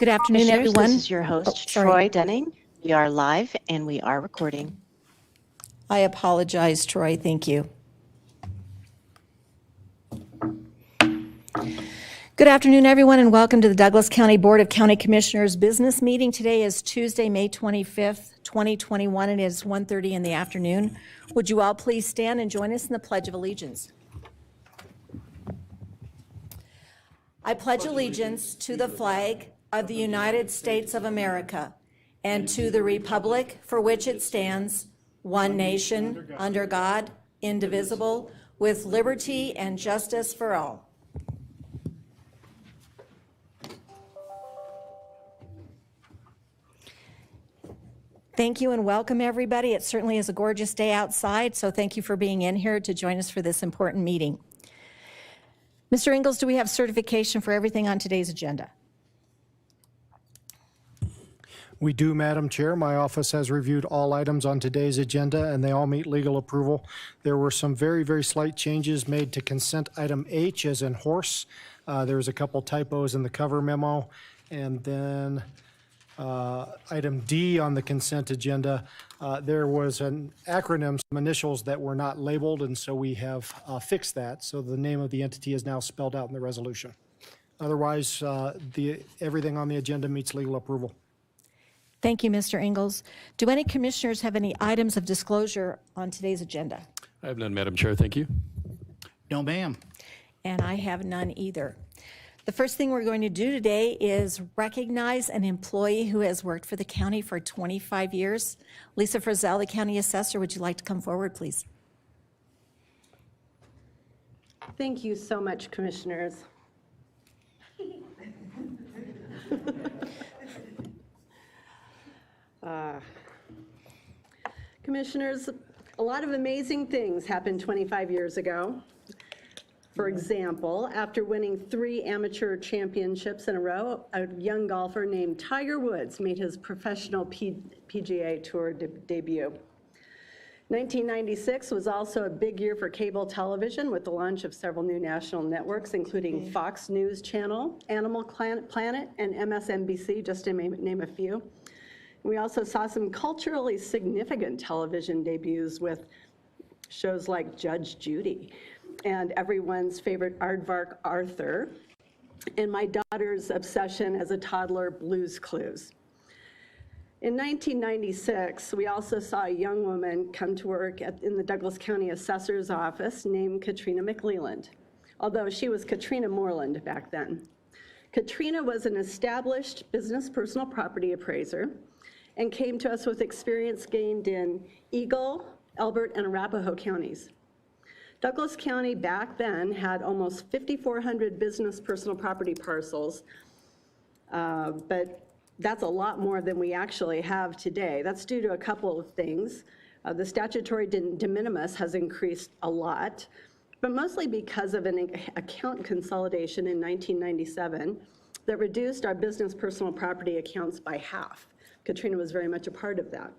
Good afternoon, everyone. This is your host, Troy Denning. We are live and we are recording. I apologize, Troy. Thank you. Good afternoon, everyone, and welcome to the Douglas County Board of County Commissioners business meeting. Today is Tuesday, May 25th, 2021, and it is 1:30 in the afternoon. Would you all please stand and join us in the Pledge of Allegiance? I pledge allegiance to the flag of the United States of America and to the republic for which it stands, one nation, under God, indivisible, with liberty and justice for all. Thank you and welcome, everybody. It certainly is a gorgeous day outside, so thank you for being in here to join us for this important meeting. Mr. Ingalls, do we have certification for everything on today's agenda? We do, Madam Chair. My office has reviewed all items on today's agenda, and they all meet legal approval. There were some very, very slight changes made to consent item H, as in horse. There was a couple typos in the cover memo. And then item D on the consent agenda, there was an acronym, some initials that were not labeled, and so we have fixed that. So the name of the entity is now spelled out in the resolution. Otherwise, everything on the agenda meets legal approval. Thank you, Mr. Ingalls. Do any commissioners have any items of disclosure on today's agenda? I have none, Madam Chair. Thank you. No, ma'am. And I have none either. The first thing we're going to do today is recognize an employee who has worked for the county for 25 years. Lisa Frizzell, the county assessor, would you like to come forward, please? Thank you so much, commissioners. Commissioners, a lot of amazing things happened 25 years ago. For example, after winning 3 amateur championships in a row, a young golfer named Tiger Woods made his professional PGA Tour debut. 1996 was also a big year for cable television with the launch of several new national networks, including Fox News Channel, Animal Planet, and MSNBC, just to name a few. We also saw some culturally significant television debuts with shows like Judge Judy and everyone's favorite Aardvark Arthur, and my daughter's obsession as a toddler, Blue's Clues. In 1996, we also saw a young woman come to work in the Douglas County Assessor's Office named Katrina McLeland, although she was Katrina Moreland back then. Katrina was an established business personal property appraiser and came to us with experience gained in Eagle, Elbert, and Arapahoe counties. Douglas County back then had almost 5,400 business personal property parcels, but that's a lot more than we actually have today. That's due to a couple of things. The statutory de minimis has increased a lot, but mostly because of an account consolidation in 1997 that reduced our business personal property accounts by half. Katrina was very much a part of that.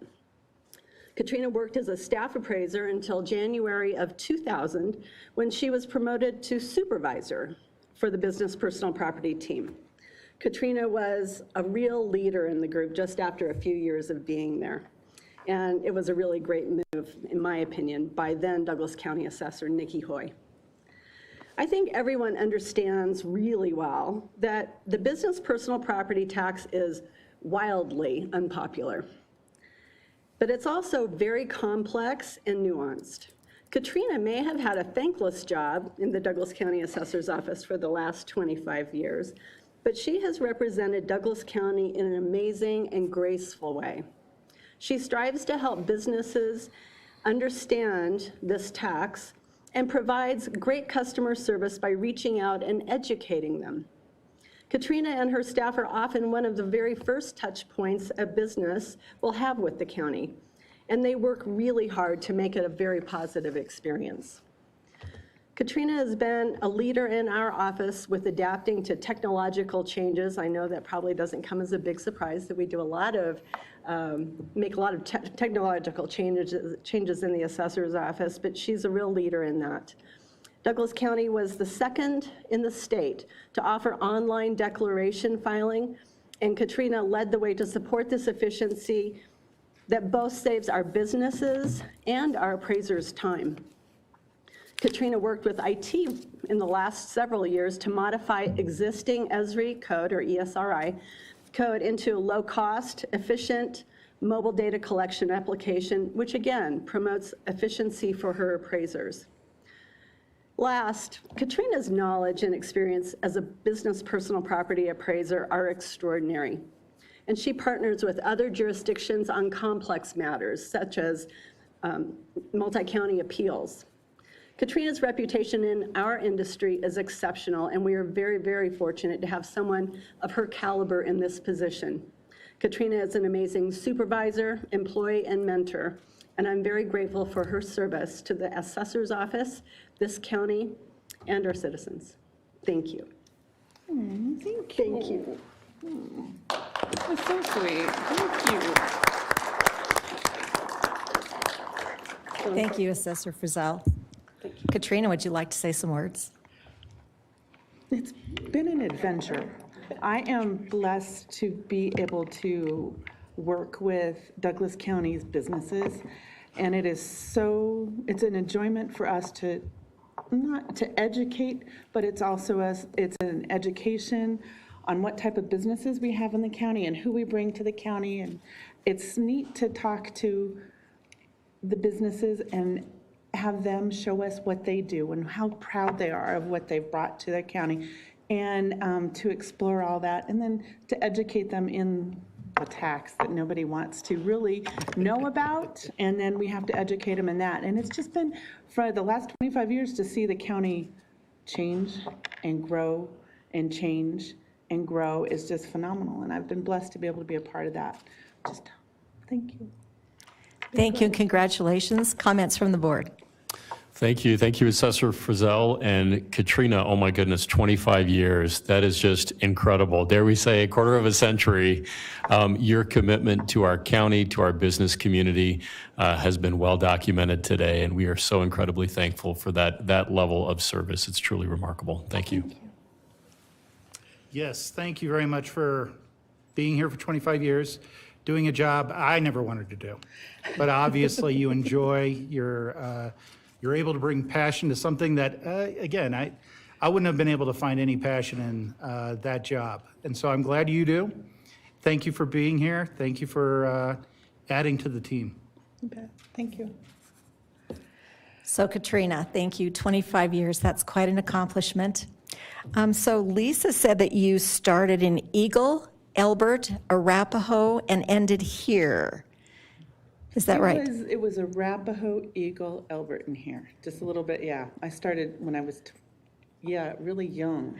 Katrina worked as a staff appraiser until January of 2000, when she was promoted to supervisor for the business personal property team. Katrina was a real leader in the group just after a few years of being there. And it was a really great move, in my opinion, by then Douglas County Assessor Nikki Hoy. I think everyone understands really well that the business personal property tax is wildly unpopular. But it's also very complex and nuanced. Katrina may have had a thankless job in the Douglas County Assessor's Office for the last 25 years, but she has represented Douglas County in an amazing and graceful way. She strives to help businesses understand this tax and provides great customer service by reaching out and educating them. Katrina and her staff are often one of the very first touch points a business will have with the county, and they work really hard to make it a very positive experience. Katrina has been a leader in our office with adapting to technological changes. I know that probably doesn't come as a big surprise that we do make a lot of technological changes in the assessor's office, but she's a real leader in that. Douglas County was the second in the state to offer online declaration filing And Katrina led the way to support this efficiency that both saves our businesses and our appraisers time. Katrina worked with IT in the last several years to modify existing ESRI code, or ESRI, code into a low-cost, efficient mobile data collection application, which again promotes efficiency for her appraisers. Last, Katrina's knowledge and experience as a business personal property appraiser are extraordinary, and she partners with other jurisdictions on complex matters, such as multi-county appeals. Katrina's reputation in our industry is exceptional, and we are very, very fortunate to have someone of her caliber in this position. Katrina is an amazing supervisor, employee, and mentor, and I'm very grateful for her service to the assessor's office, this county, and our citizens. Thank you. Thank you. That's so sweet. Thank you. Thank you, Assessor Frizzell. Katrina, would you like to say some words? It's been an adventure. I am blessed to be able to work with Douglas County's businesses, and it's an enjoyment for us to, not to educate, but it's also it's an education on what type of businesses we have in the county and who we bring to the county, and it's neat to talk to the businesses and have them show us what they do and how proud they are of what they've brought to their county, and to explore all that, and then to educate them in a tax that nobody wants to really know about, and then we have to educate them in that. And it's just been, for the last 25 years, to see the county change and grow and change and grow is just phenomenal, and I've been blessed to be able to be a part of that. Just thank you. Thank you and congratulations. Comments from the board? Thank you. Thank you, Assessor Frizzell and Katrina. Oh my goodness, 25 years. That is just incredible. Dare we say a quarter of a century. Your commitment to our county, to our business community has been well documented today, and we are so incredibly thankful for that level of service. It's truly remarkable. Thank you. Yes, thank you very much for being here for 25 years, doing a job I never wanted to do. But obviously you enjoy, you're able to bring passion to something that, again, I wouldn't have been able to find any passion in that job. And so I'm glad you do. Thank you for being here. Thank you for adding to the team. Okay, thank you. So Katrina, thank you. 25 years, that's quite an accomplishment. So Lisa said that you started in Eagle, Elbert, Arapahoe, and ended here. Is that right? It was Arapahoe, Eagle, Elbert, and here. Just a little bit, yeah. I started when I was, really young.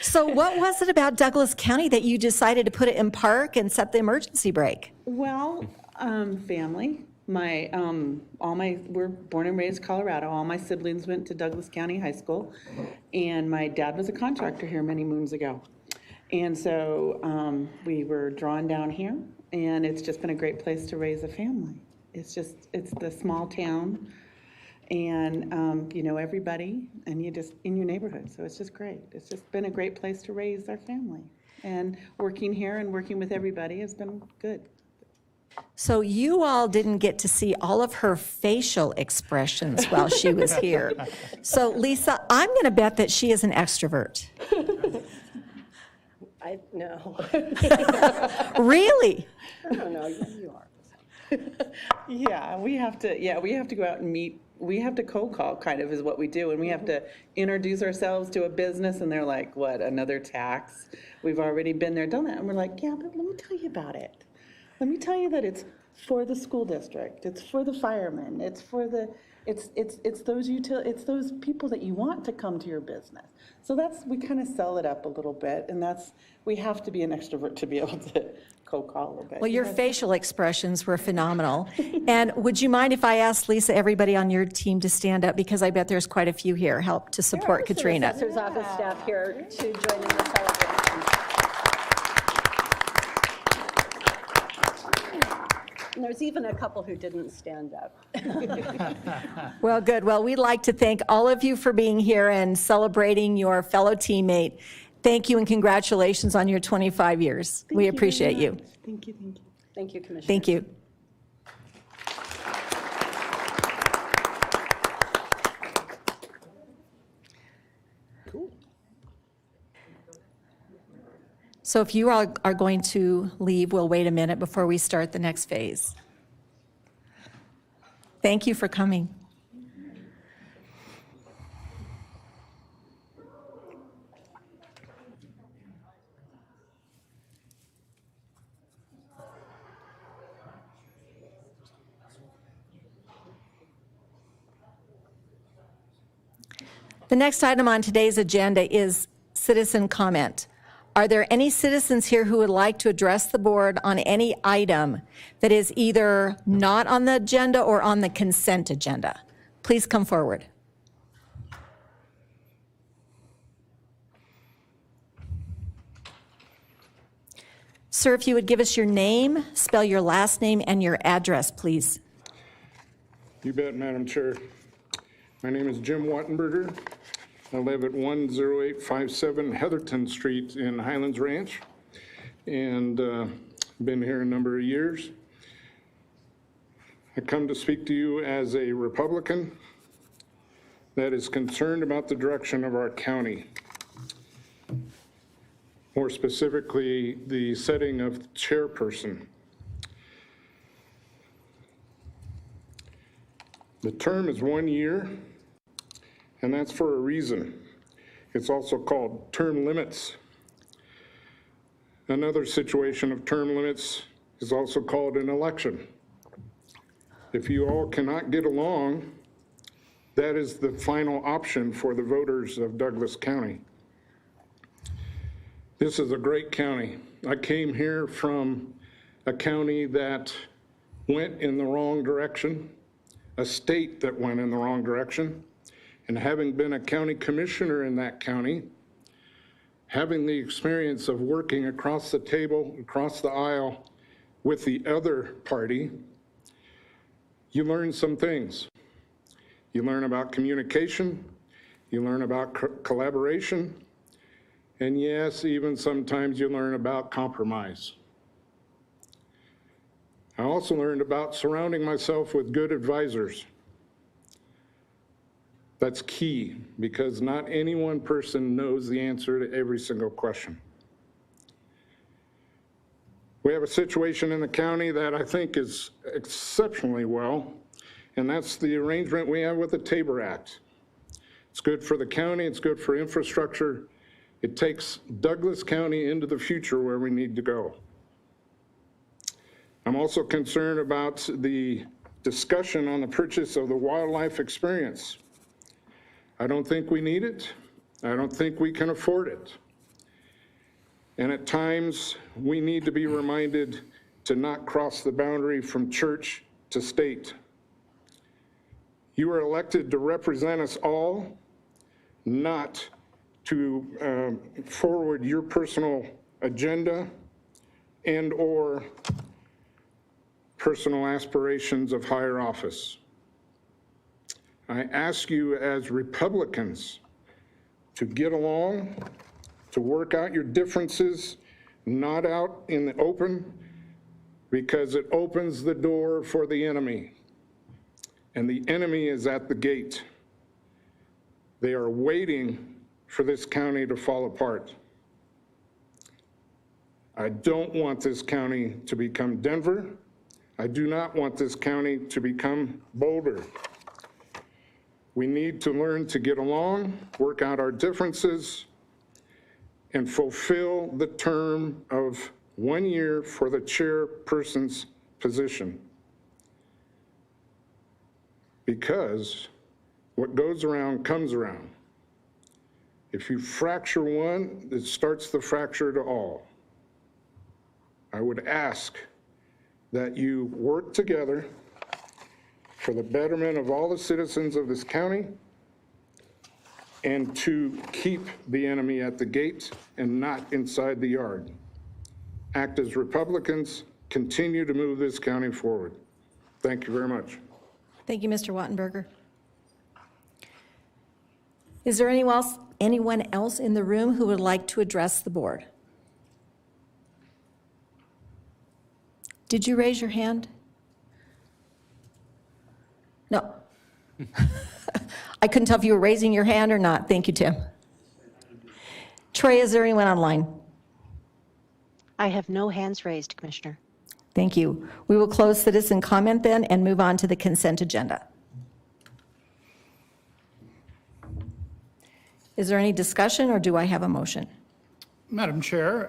So what was it about Douglas County that you decided to put it in park and set the emergency brake? Well, family. We're born and raised Colorado. All my siblings went to Douglas County High School, and my dad was a contractor here many moons ago. And so we were drawn down here, and it's just been a great place to raise a family. It's the small town, and you know everybody, and you just in your neighborhood. So it's just great. It's just been a great place to raise our family. And working here and working with everybody has been good. So you all didn't get to see all of her facial expressions while she was here. So Lisa, I'm going to bet that she is an extrovert. No. Really? I don't know, you are. Yeah, we have to go out and meet. We have to cold call, kind of, is what we do, and we have to introduce ourselves to a business, and they're like, what, another tax? We've already been there, done that. And we're like, yeah, but let me tell you about it. Let me tell you that it's for the school district, it's for the firemen, it's for the, it's those people that you want to come to your business. So we kind of sell it up a little bit, and we have to be an extrovert to be able to cold call a little bit. Well, your facial expressions were phenomenal. And would you mind if I asked Lisa, everybody on your team to stand up, because I bet there's quite a few here, help to support Katrina. Assessor's office staff here to join in the celebration. And there's even a couple who didn't stand up. Well, good. Well, we'd like to thank all of you for being here and celebrating your fellow teammate. Thank you and congratulations on your 25 years. We appreciate you. Thank you, thank you. Thank you, Commissioner. Thank you. So if you all are going to leave, we'll wait a minute before we start the next phase. Thank you for coming. The next item on today's agenda is citizen comment. Are there any citizens here who would like to address the board on any item that is either not on the agenda or on the consent agenda? Please come forward. Sir, if you would give us your name, spell your last name and your address, please. You bet, Madam Chair. My name is Jim Wattenberger. I live at 10857 Heatherton Street in Highlands Ranch, and been here a number of years. I come to speak to you as a Republican that is concerned about the direction of our county. More specifically, the setting of chairperson. The term is 1 year, and that's for a reason. It's also called term limits. Another situation of term limits is also called an election. If you all cannot get along, that is the final option for the voters of Douglas County. This is a great county. I came here from a county that went in the wrong direction, a state that went in the wrong direction, and having been a county commissioner in that county, having the experience of working across the table, across the aisle with the other party, you learn some things. You learn about communication, you learn about collaboration, and yes, even sometimes you learn about compromise. I also learned about surrounding myself with good advisors. That's key, because not any one person knows the answer to every single question. We have a situation in the county that I think is exceptionally well, and that's the arrangement we have with the Tabor Act. It's good for the county, it's good for infrastructure. It takes Douglas County into the future where we need to go. I'm also concerned about the discussion on the purchase of the wildlife experience. I don't think we need it. I don't think we can afford it. And at times, we need to be reminded to not cross the boundary from church to state. You are elected to represent us all, not to forward your personal agenda and or personal aspirations of higher office. I ask you as Republicans to get along, to work out your differences, not out in the open, because it opens the door for the enemy. And the enemy is at the gate. They are waiting for this county to fall apart. I don't want this county to become Denver. I do not want this county to become Boulder. We need to learn to get along, work out our differences, and fulfill the term of 1 year for the chairperson's position. Because what goes around comes around. If you fracture one, it starts the fracture to all. I would ask that you work together for the betterment of all the citizens of this county and to keep the enemy at the gate and not inside the yard. Act as Republicans, continue to move this county forward. Thank you very much. Thank you, Mr. Wattenberger. Is there anyone else in the room who would like to address the board? Did you raise your hand? No. I couldn't tell if you were raising your hand or not. Thank you, Tim. Trey, is there anyone online? I have no hands raised, Commissioner. Thank you. We will close citizen comment then and move on to the consent agenda. Is there any discussion, or do I have a motion? Madam Chair,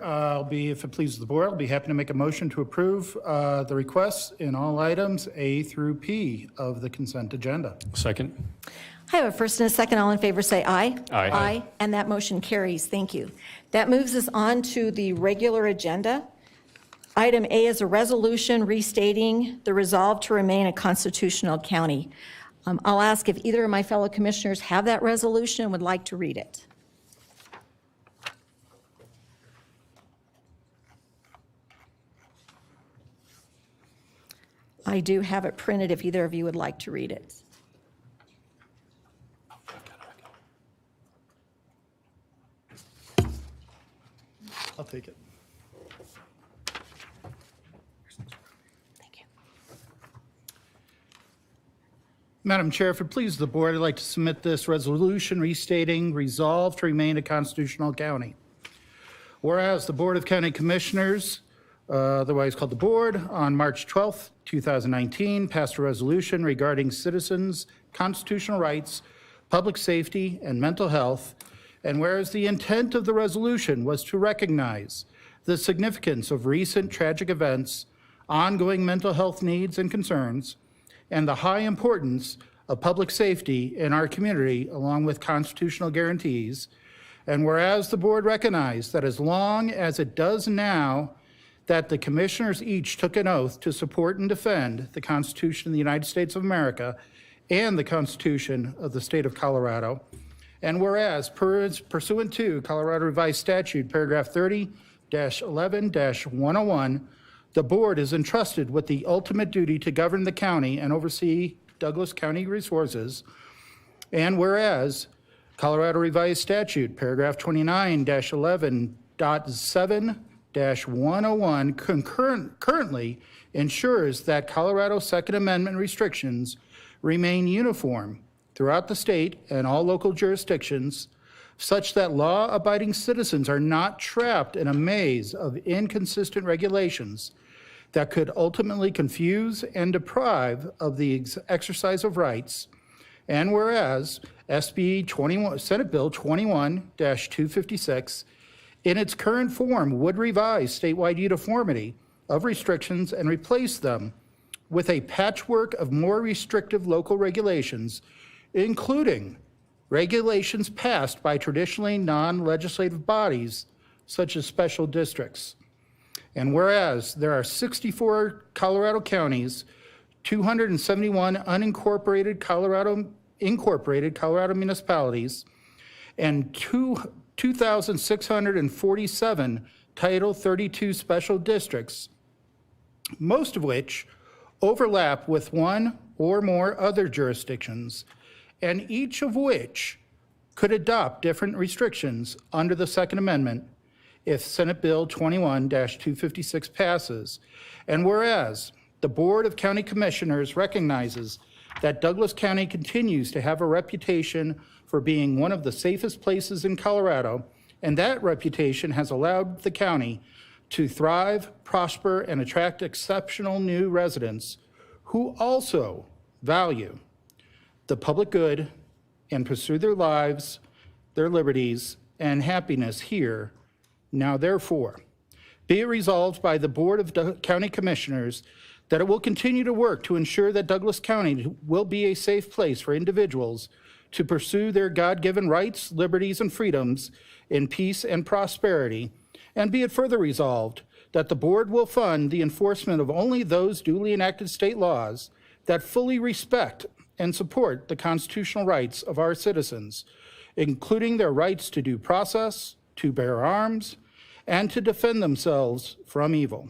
if it pleases the board, I'll be happy to make a motion to approve the requests in all items A through P of the consent agenda. Second? I have a first and a second. All in favor say aye. Aye. Aye, and that motion carries. Thank you. That moves us on to the regular agenda. Item A is a resolution restating the resolve to remain a constitutional county. I'll ask if either of my fellow commissioners have that resolution and would like to read it. I do have it printed if either of you would like to read it. I'll take it. Thank you. Madam Chair, if it pleases the board, I'd like to submit this resolution restating resolve to remain a constitutional county. Whereas the Board of County Commissioners, otherwise called the Board, on March 12th, 2019, passed a resolution regarding citizens' constitutional rights, public safety, and mental health. And whereas the intent of the resolution was to recognize the significance of recent tragic events, ongoing mental health needs and concerns, and the high importance of public safety in our community, along with constitutional guarantees. And whereas the board recognized that as long as it does now, that the commissioners each took an oath to support and defend the Constitution of the United States of America and the Constitution of the State of Colorado. And whereas pursuant to Colorado Revised Statute, paragraph 30-11-101, the board is entrusted with the ultimate duty to govern the county and oversee Douglas County resources. And whereas Colorado Revised Statute, paragraph 29-11.7-101 currently ensures that Colorado Second Amendment restrictions remain uniform throughout the state and all local jurisdictions, such that law-abiding citizens are not trapped in a maze of inconsistent regulations that could ultimately confuse and deprive of the exercise of rights. And whereas Senate Bill 21-256, in its current form, would revise statewide uniformity of restrictions and replace them with a patchwork of more restrictive local regulations, including regulations passed by traditionally non-legislative bodies, such as special districts. And whereas there are 64 Colorado counties, 271 unincorporated incorporated Colorado municipalities, and 2,647 Title 32 special districts, most of which overlap with one or more other jurisdictions, and each of which could adopt different restrictions under the Second Amendment if Senate Bill 21-256 passes. And whereas the Board of County Commissioners recognizes that Douglas County continues to have a reputation for being one of the safest places in Colorado, and that reputation has allowed the county to thrive, prosper, and attract exceptional new residents who also value the public good and pursue their lives, their liberties, and happiness here. Now therefore, be it resolved by the Board of County Commissioners that it will continue to work to ensure that Douglas County will be a safe place for individuals to pursue their God-given rights, liberties, and freedoms in peace and prosperity. And be it further resolved that the board will fund the enforcement of only those duly enacted state laws that fully respect and support the constitutional rights of our citizens, including their rights to due process, to bear arms, and to defend themselves from evil.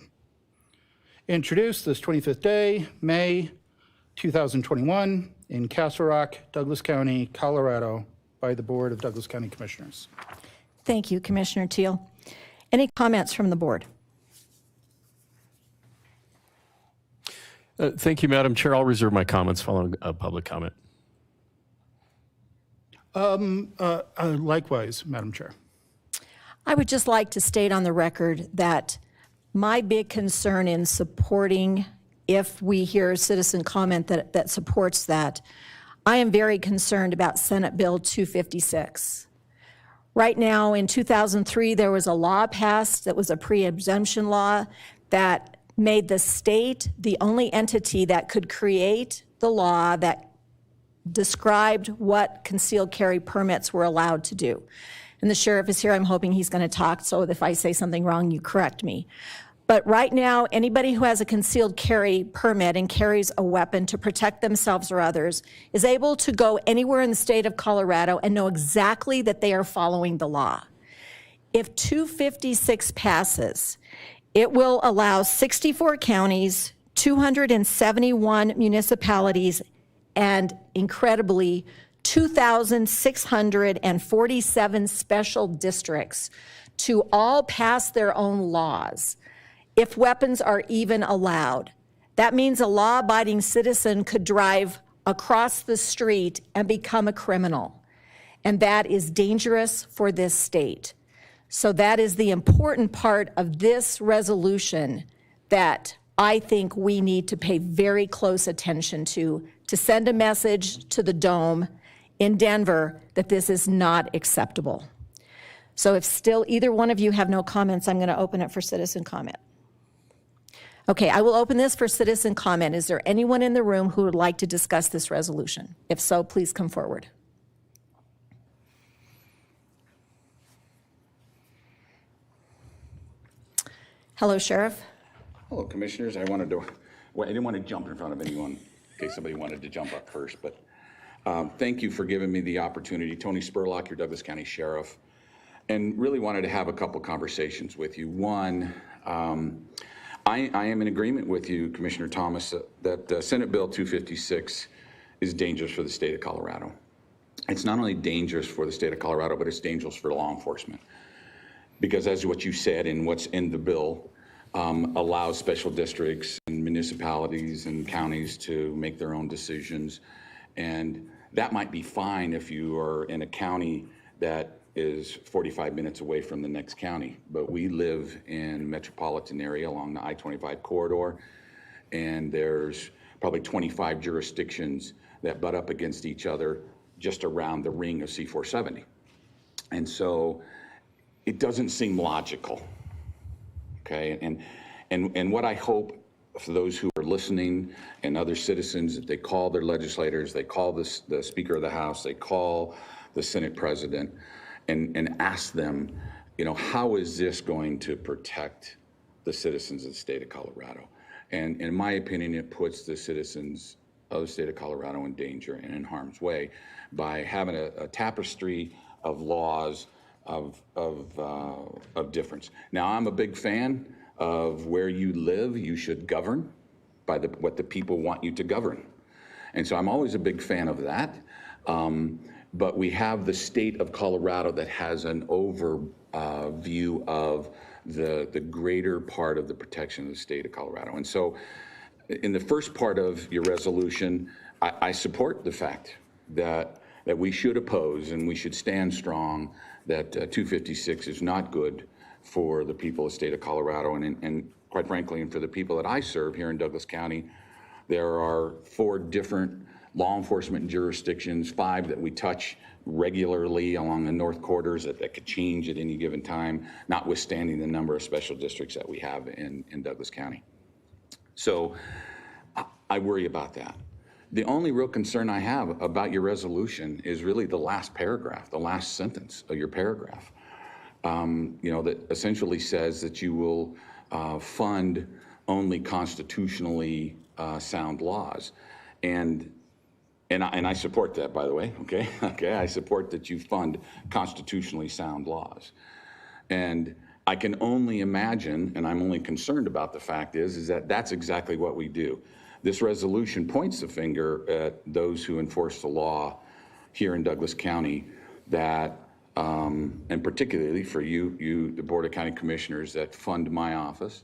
Introduced this 25th day, May 2021, in Castle Rock, Douglas County, Colorado, by the Board of Douglas County Commissioners. Thank you, Commissioner Teal. Any comments from the board? Thank you, Madam Chair. I'll reserve my comments following public comment. Likewise, Madam Chair. I would just like to state on the record that my big concern in supporting, if we hear citizen comment that supports that, I am very concerned about Senate Bill 256. Right now, in 2003, there was a law passed that was a pre-exemption law that made the state the only entity that could create the law that described what concealed carry permits were allowed to do. And the sheriff is here. I'm hoping he's going to talk, so if I say something wrong, you correct me. But right now, anybody who has a concealed carry permit and carries a weapon to protect themselves or others is able to go anywhere in the state of Colorado and know exactly that they are following the law. If 256 passes, it will allow 64 counties, 271 municipalities, and incredibly, 2,647 special districts to all pass their own laws, if weapons are even allowed. That means a law-abiding citizen could drive across the street and become a criminal. And that is dangerous for this state. So that is the important part of this resolution that I think we need to pay very close attention to send a message to the Dome in Denver that this is not acceptable. So if still either one of you have no comments, I'm going to open it for citizen comment. Okay, I will open this for citizen comment. Is there anyone in the room who would like to discuss this resolution? If so, please come forward. Hello, Sheriff. Hello, Commissioners. I didn't want to jump in front of anyone in case somebody wanted to jump up first, but thank you for giving me the opportunity. Tony Spurlock, your Douglas County Sheriff, and really wanted to have a couple conversations with you. One, I am in agreement with you, Commissioner Thomas, that Senate Bill 256 is dangerous for the state of Colorado. It's not only dangerous for the state of Colorado, but it's dangerous for law enforcement. Because as what you said and what's in the bill allows special districts and municipalities and counties to make their own decisions. And that might be fine if you are in a county that is 45 minutes away from the next county. But we live in a metropolitan area along the I-25 corridor, and there's probably 25 jurisdictions that butt up against each other just around the ring of C-470. And so it doesn't seem logical, okay? And what I hope for those who are listening and other citizens, that they call their legislators, they call the Speaker of the House, they call the Senate President, and ask them, how is this going to protect the citizens of the state of Colorado? And in my opinion, it puts the citizens of the state of Colorado in danger and in harm's way by having a tapestry of laws of difference. Now, I'm a big fan of where you live, you should govern by what the people want you to govern. And so I'm always a big fan of that. But we have the state of Colorado that has an overview of the greater part of the protection of the state of Colorado. And so in the first part of your resolution, I support the fact that we should oppose and we should stand strong that 256 is not good for the people of the state of Colorado. And quite frankly, and for the people that I serve here in Douglas County, there are 4 different law enforcement jurisdictions, 5 that we touch regularly along the north corridors that could change at any given time, notwithstanding the number of special districts that we have in Douglas County. So I worry about that. The only real concern I have about your resolution is really the last paragraph, the last sentence of your paragraph, that essentially says that you will fund only constitutionally sound laws. And I support that, by the way, okay? I support that you fund constitutionally sound laws. And I can only imagine, and I'm only concerned about the fact is that that's exactly what we do. This resolution points the finger at those who enforce the law here in Douglas County that, and particularly for you, the Board of County Commissioners that fund my office,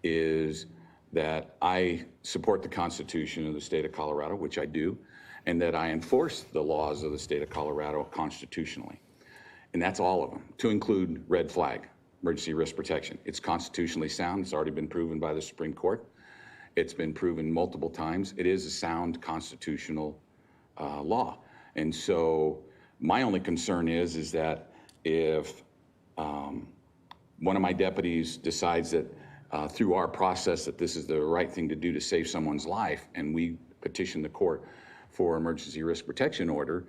is that I support the Constitution of the state of Colorado, which I do, and that I enforce the laws of the state of Colorado constitutionally. And that's all of them, to include red flag, emergency risk protection. It's constitutionally sound. It's already been proven by the Supreme Court. It's been proven multiple times. It is a sound constitutional law. And so my only concern is that if one of my deputies decides that through our process that this is the right thing to do to save someone's life, and we petition the court for emergency risk protection order,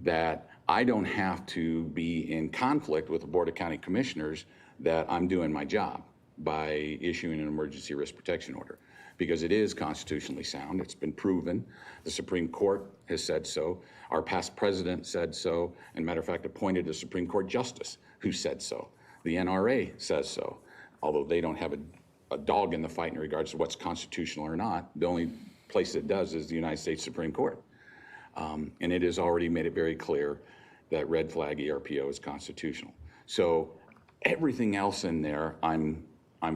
that I don't have to be in conflict with the Board of County Commissioners that I'm doing my job by issuing an emergency risk protection order, because it is constitutionally sound. It's been proven. The Supreme Court has said so. Our past president said so, and matter of fact, appointed a Supreme Court justice who said so. The NRA says so, although they don't have a dog in the fight in regards to what's constitutional or not. The only place it does is the United States Supreme Court. And it has already made it very clear that red flag ERPO is constitutional. So everything else in there, I'm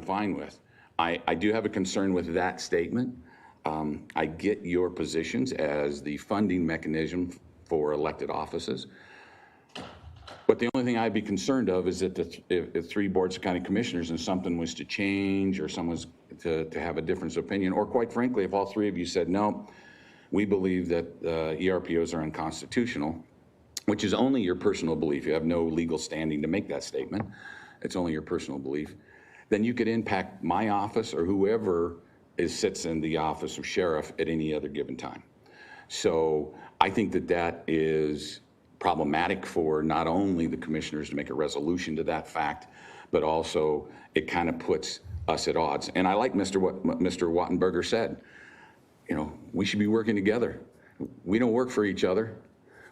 fine with. I do have a concern with that statement. I get your positions as the funding mechanism for elected offices. But the only thing I'd be concerned of is that if 3 boards of county commissioners and something was to change, or someone's to have a difference of opinion, or quite frankly, if all 3 of you said, no, we believe that ERPOs are unconstitutional, which is only your personal belief. You have no legal standing to make that statement. It's only your personal belief. Then you could impact my office or whoever sits in the office of sheriff at any other given time. So I think that is problematic for not only the commissioners to make a resolution to that fact, but also it kind of puts us at odds. And I like Mr. Wattenberger said, you know, we should be working together. We don't work for each other.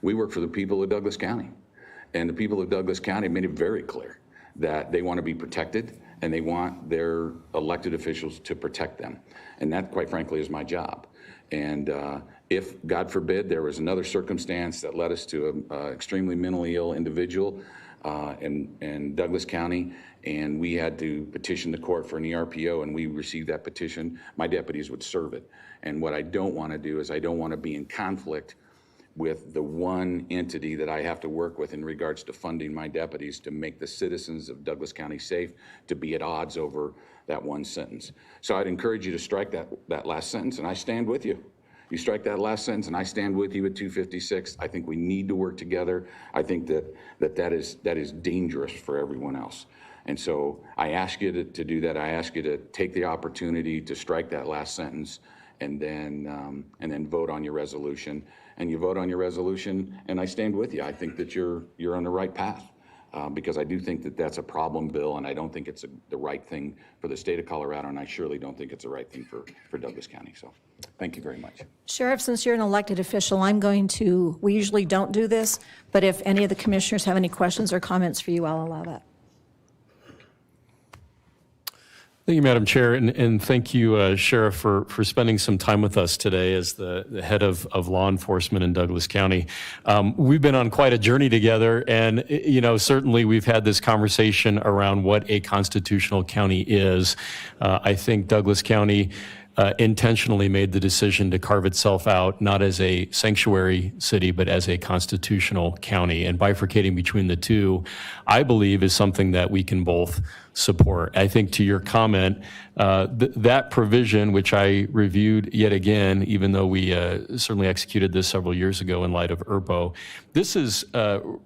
We work for the people of Douglas County. And the people of Douglas County made it very clear that they want to be protected and they want their elected officials to protect them. And that, quite frankly, is my job. And if, God forbid, there was another circumstance that led us to an extremely mentally ill individual in Douglas County, and we had to petition the court for an ERPO, and we received that petition, my deputies would serve it. And what I don't want to do is I don't want to be in conflict with the one entity that I have to work with in regards to funding my deputies to make the citizens of Douglas County safe, to be at odds over that one sentence. So I'd encourage you to strike that last sentence, and I stand with you. You strike that last sentence, and I stand with you at 256. I think we need to work together. I think that is dangerous for everyone else. And so I ask you to do that. I ask you to take the opportunity to strike that last sentence, and then vote on your resolution. And you vote on your resolution, and I stand with you. I think that you're on the right path, because I do think that that's a problem bill, and I don't think it's the right thing for the state of Colorado, and I surely don't think it's the right thing for Douglas County. So thank you very much. Sheriff, since you're an elected official, we usually don't do this, but if any of the commissioners have any questions or comments for you, I'll allow that. Thank you, Madam Chair, and thank you, Sheriff, for spending some time with us today as the head of law enforcement in Douglas County. We've been on quite a journey together, and certainly we've had this conversation around what a constitutional county is. I think Douglas County intentionally made the decision to carve itself out not as a sanctuary city, but as a constitutional county. And bifurcating between the two, I believe, is something that we can both support. I think to your comment, that provision, which I reviewed yet again, even though we certainly executed this several years ago in light of ERPO, this is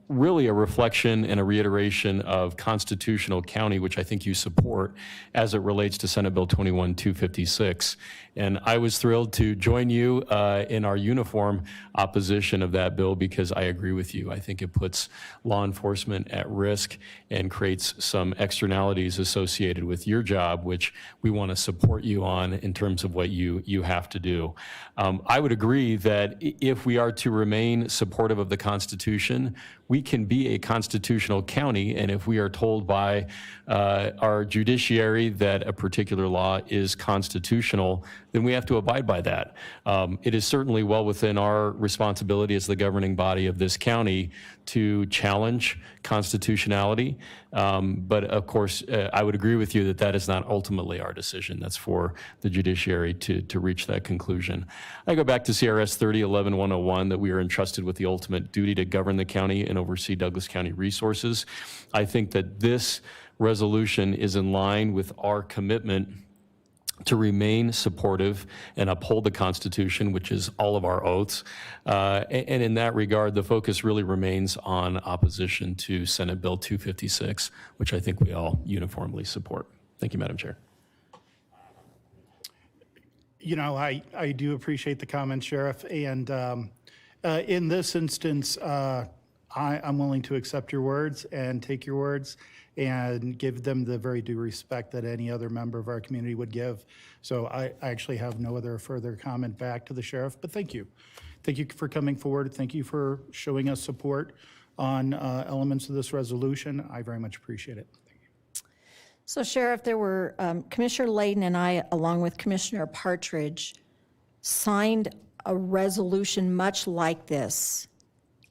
really a reflection and a reiteration of constitutional county, which I think you support as it relates to Senate Bill 21-256. And I was thrilled to join you in our uniform opposition of that bill, because I agree with you. I think it puts law enforcement at risk and creates some externalities associated with your job, which we want to support you on in terms of what you have to do. I would agree that if we are to remain supportive of the Constitution, we can be a constitutional county, and if we are told by our judiciary that a particular law is constitutional, unconstitutional, then we have to abide by that. It is certainly well within our responsibility as the governing body of this county to challenge constitutionality. But of course, I would agree with you that that is not ultimately our decision. That's for the judiciary to reach that conclusion. I go back to CRS 30-11-101 that we are entrusted with the ultimate duty to govern the county and oversee Douglas County resources. I think that this resolution is in line with our commitment to remain supportive and uphold the Constitution, which is all of our oaths. And in that regard, the focus really remains on opposition to Senate Bill 256, which I think we all uniformly support. Thank you, Madam Chair. You know, I do appreciate the comment, Sheriff, and in this instance, I'm willing to accept your words and take your words and give them the very due respect that any other member of our community would give. So I actually have no other further comment back to the sheriff, but thank you. Thank you for coming forward. Thank you for showing us support on elements of this resolution. I very much appreciate it. Thank you. So Sheriff, there were, Commissioner Layden and I, along with Commissioner Partridge, signed a resolution much like this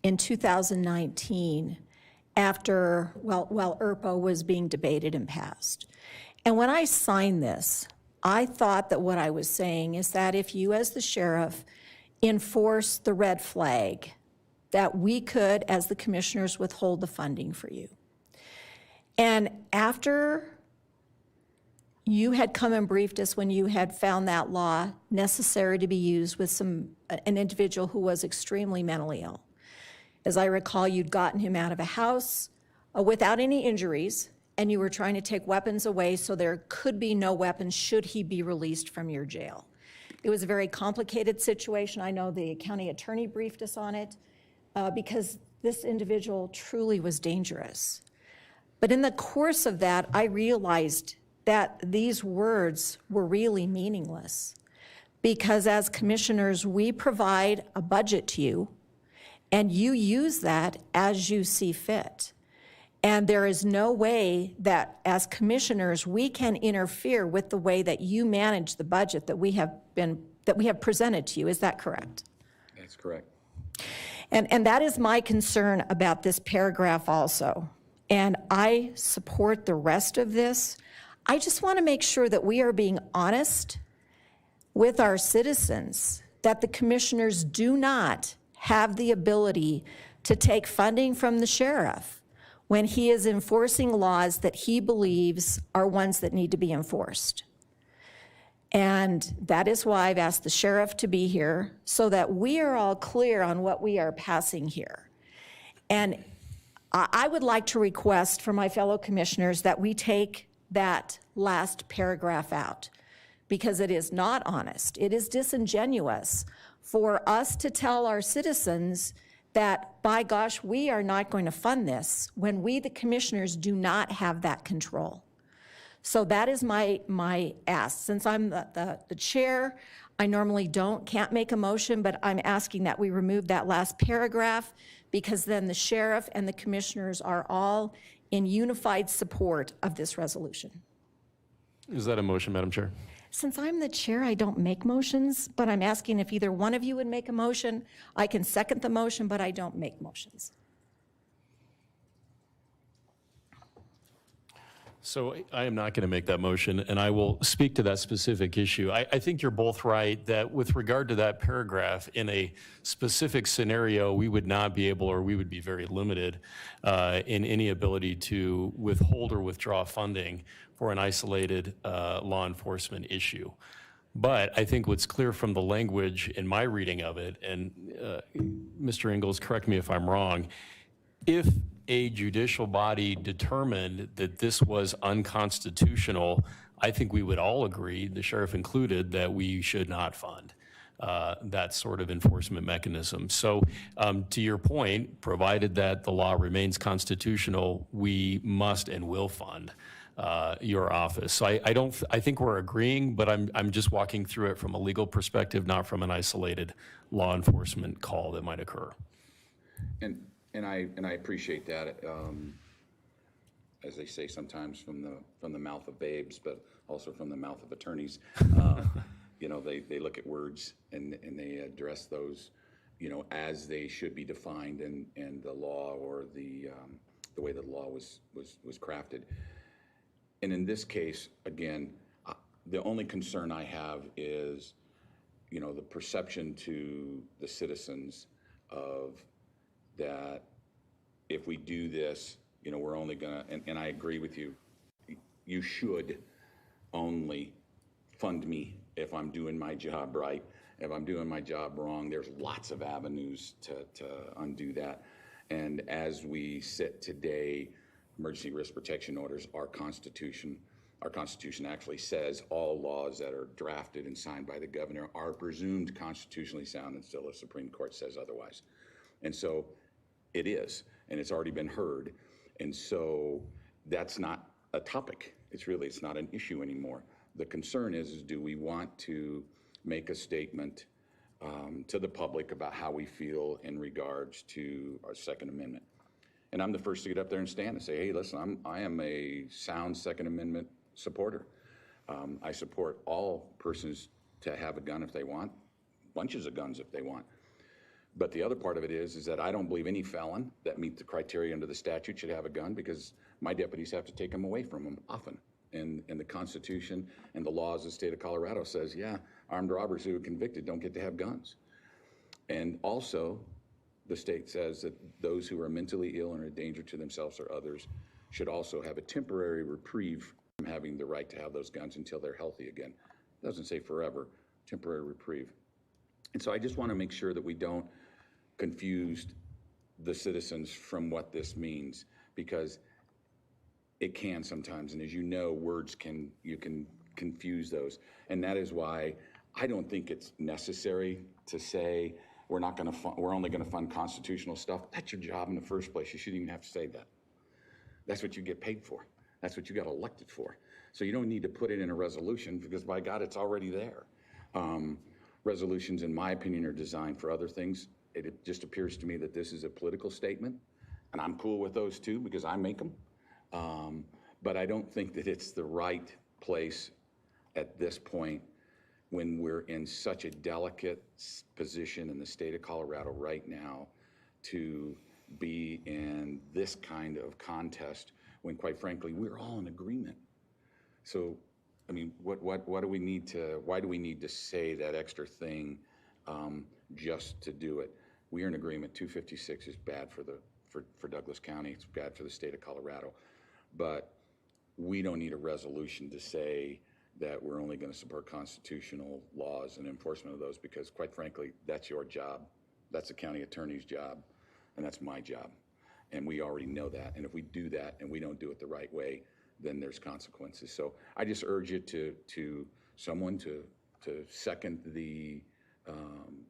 in 2019 after, while ERPA was being debated and passed. And when I signed this, I thought that what I was saying is that if you, as the sheriff, enforce the red flag, that we could, as the commissioners, withhold the funding for you. And after you had come and briefed us when you had found that law necessary to be used with an individual who was extremely mentally ill. As I recall, you'd gotten him out of a house without any injuries, and you were trying to take weapons away so there could be no weapons should he be released from your jail. It was a very complicated situation. I know the county attorney briefed us on it because this individual truly was dangerous. But in the course of that, I realized that these words were really meaningless because as commissioners, we provide a budget to you and you use that as you see fit. And there is no way that as commissioners, we can interfere with the way that you manage the budget that we have presented to you. Is that correct? That's correct. And that is my concern about this paragraph also. And I support the rest of this. I just want to make sure that we are being honest with our citizens, that the commissioners do not have the ability to take funding from the sheriff when he is enforcing laws that he believes are ones that need to be enforced. And that is why I've asked the sheriff to be here so that we are all clear on what we are passing here. And I would like to request from my fellow commissioners that we take that last paragraph out because it is not honest. It is disingenuous for us to tell our citizens that, by gosh, we are not going to fund this when we, the commissioners, do not have that control. So that is my ask. Since I'm the chair, I normally can't make a motion, but I'm asking that we remove that last paragraph because then the sheriff and the commissioners are all in unified support of this resolution. Is that a motion, Madam Chair? Since I'm the chair, I don't make motions, but I'm asking if either one of you would make a motion. I can second the motion, but I don't make motions. So I am not going to make that motion, and I will speak to that specific issue. I think you're both right that with regard to that paragraph, in a specific scenario, we would not be able, or we would be very limited in any ability to withhold or withdraw funding for an isolated law enforcement issue. But I think what's clear from the language in my reading of it, and Mr. Ingalls, correct me if I'm wrong, if a judicial body determined that this was unconstitutional, I think we would all agree, the sheriff included, that we should not fund that sort of enforcement mechanism. So to your point, provided that the law remains constitutional, we must and will fund your office. So I think we're agreeing, but I'm just walking through it from a legal perspective, not from an isolated law enforcement call that might occur. And I appreciate that. As they say sometimes, from the mouth of babes, but also from the mouth of attorneys. they look at words and they address those, as they should be defined in the law or the way the law was crafted. And in this case, again, the only concern I have is, the perception to the citizens of that if we do this, we're only gonna, and I agree with you, you should only fund me if I'm doing my job right. If I'm doing my job wrong, there's lots of avenues to undo that. And as we sit today, emergency risk protection orders, our Constitution actually says all laws that are drafted and signed by the governor are presumed constitutionally sound until the Supreme Court says otherwise. And so it is, and it's already been heard. And so that's not a topic. It's not an issue anymore. The concern is do we want to make a statement to the public about how we feel in regards to our Second Amendment? And I'm the first to get up there and stand and say, hey, listen, I am a sound Second Amendment supporter. I support all persons to have a gun if they want, bunches of guns if they want. But the other part of it is that I don't believe any felon that meet the criteria under the statute should have a gun, because my deputies have to take them away from them often. And the Constitution and the laws of the state of Colorado says, yeah, armed robbers who are convicted don't get to have guns. And also, the state says that those who are mentally ill and are a danger to themselves or others should also have a temporary reprieve from having the right to have those guns until they're healthy again. It doesn't say forever, temporary reprieve. And so I just want to make sure that we don't confuse the citizens from what this means, because it can sometimes, and as you know, words you can confuse those. And that is why I don't think it's necessary to say we're only going to fund constitutional stuff. That's your job in the first place. You shouldn't even have to say that. That's what you get paid for. That's what you got elected for. So you don't need to put it in a resolution, because by God, it's already there. Resolutions, in my opinion, are designed for other things. It just appears to me that this is a political statement, and I'm cool with those too, because I make them. But I don't think that it's the right place at this point, when we're in such a delicate position in the state of Colorado right now, to be in this kind of contest when, quite frankly, we're all in agreement. So, I mean, what do we need to, why do we need to say that extra thing just to do it? We are in agreement. 256 is bad for Douglas County. It's bad for the state of Colorado. But we don't need a resolution to say that we're only going to support constitutional laws and enforcement of those, because, quite frankly, that's your job. That's the county attorney's job, and that's my job. And we already know that. And if we do that and we don't do it the right way, then there's consequences. So I just urge you to someone to second the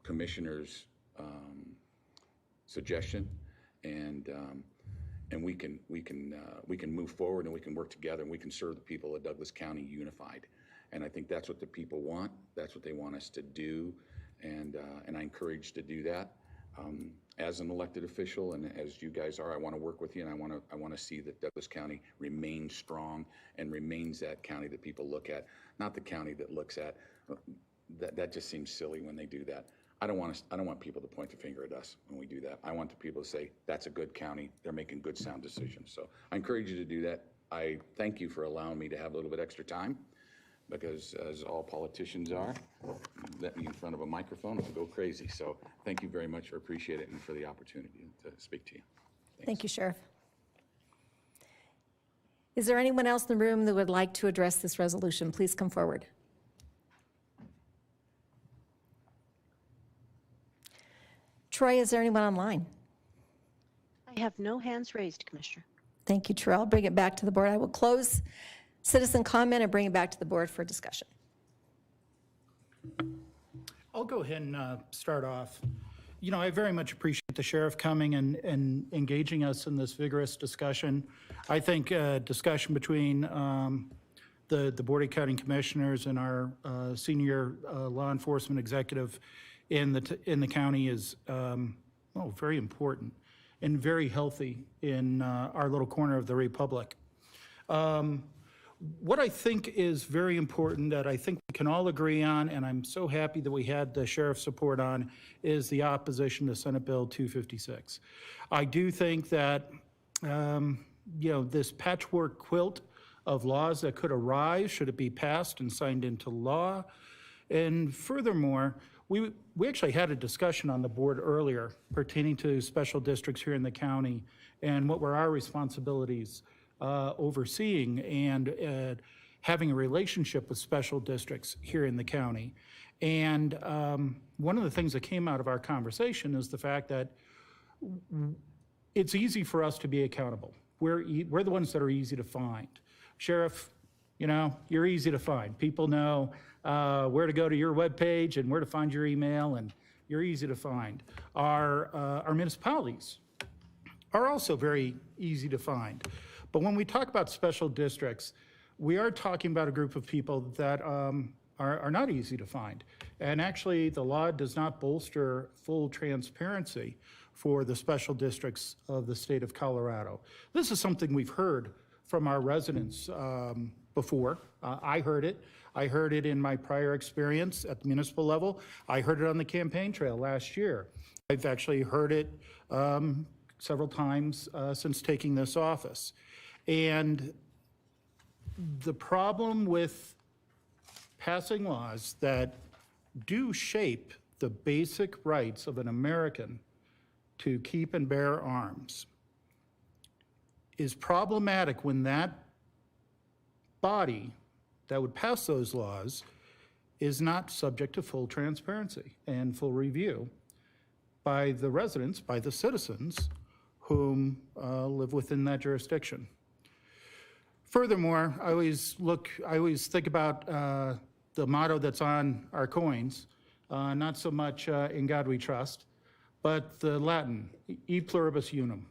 commissioner's suggestion, and we can move forward, and we can work together, and we can serve the people of Douglas County unified. And I think that's what the people want. That's what they want us to do, and I encourage to do that. As an elected official, and as you guys are, I want to work with you, and I want to see that Douglas County remains strong and remains that county that people look at, not the county that looks at. That just seems silly when they do that. I don't want people to point the finger at us when we do that. I want the people to say, that's a good county. They're making good, sound decisions. So I encourage you to do that. I thank you for allowing me to have a little bit extra time, because as all politicians are, let me in front of a microphone, I'll go crazy. So thank you very much. I appreciate it, and for the opportunity to speak to you. Thanks. Thank you, Sheriff. Is there anyone else in the room that would like to address this resolution? Please come forward. Troy, is there anyone online? I have no hands raised, Commissioner. Thank you, Troy. I'll bring it back to the board. I will close citizen comment and bring it back to the board for discussion. I'll go ahead and start off. I very much appreciate the sheriff coming and engaging us in this vigorous discussion. I think discussion between the Board of County Commissioners and our senior law enforcement executive in the county is very important and very healthy in our little corner of the Republic. What I think is very important that I think we can all agree on, and I'm so happy that we had the sheriff's support on, is the opposition to Senate Bill 256. I do think that, this patchwork quilt of laws that could arise, should it be passed and signed into law. And furthermore, we actually had a discussion on the board earlier pertaining to special districts here in the county and what were our responsibilities overseeing and having a relationship with special districts here in the county. And one of the things that came out of our conversation is the fact that it's easy for us to be accountable. We're the ones that are easy to find. Sheriff, you're easy to find. People know where to go to your webpage and where to find your email, and you're easy to find. Our municipalities are also very easy to find. But when we talk about special districts, we are talking about a group of people that are not easy to find. And actually, the law does not bolster full transparency for the special districts of the state of Colorado. This is something we've heard from our residents before. I heard it. I heard it in my prior experience at the municipal level. I heard it on the campaign trail last year. I've actually heard it several times since taking this office. And the problem with passing laws that do shape the basic rights of an American to keep and bear arms is problematic when that body that would pass those laws is not subject to full transparency and full review by the residents, by the citizens whom live within that jurisdiction. Furthermore, I always think about the motto that's on our coins, not so much in God we trust, but the Latin, e pluribus unum.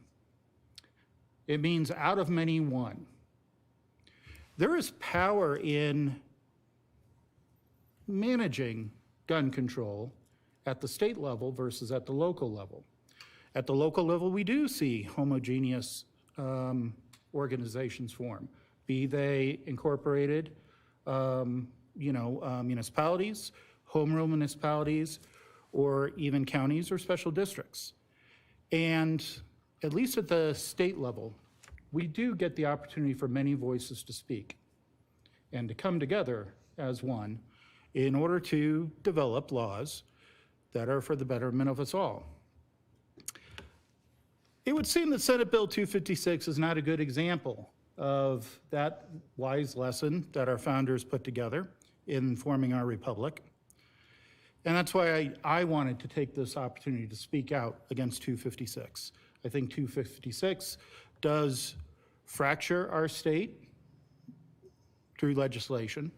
It means out of many, one. There is power in managing gun control at the state level versus at the local level. At the local level, we do see homogeneous organizations form, be they incorporated, municipalities, home rule municipalities, or even counties or special districts. And at least at the state level, we do get the opportunity for many voices to speak and to come together as one in order to develop laws that are for the betterment of us all. It would seem that Senate Bill 256 is not a good example of that wise lesson that our founders put together in forming our republic. And that's why I wanted to take this opportunity to speak out against 256. I think 256 does fracture our state through legislation.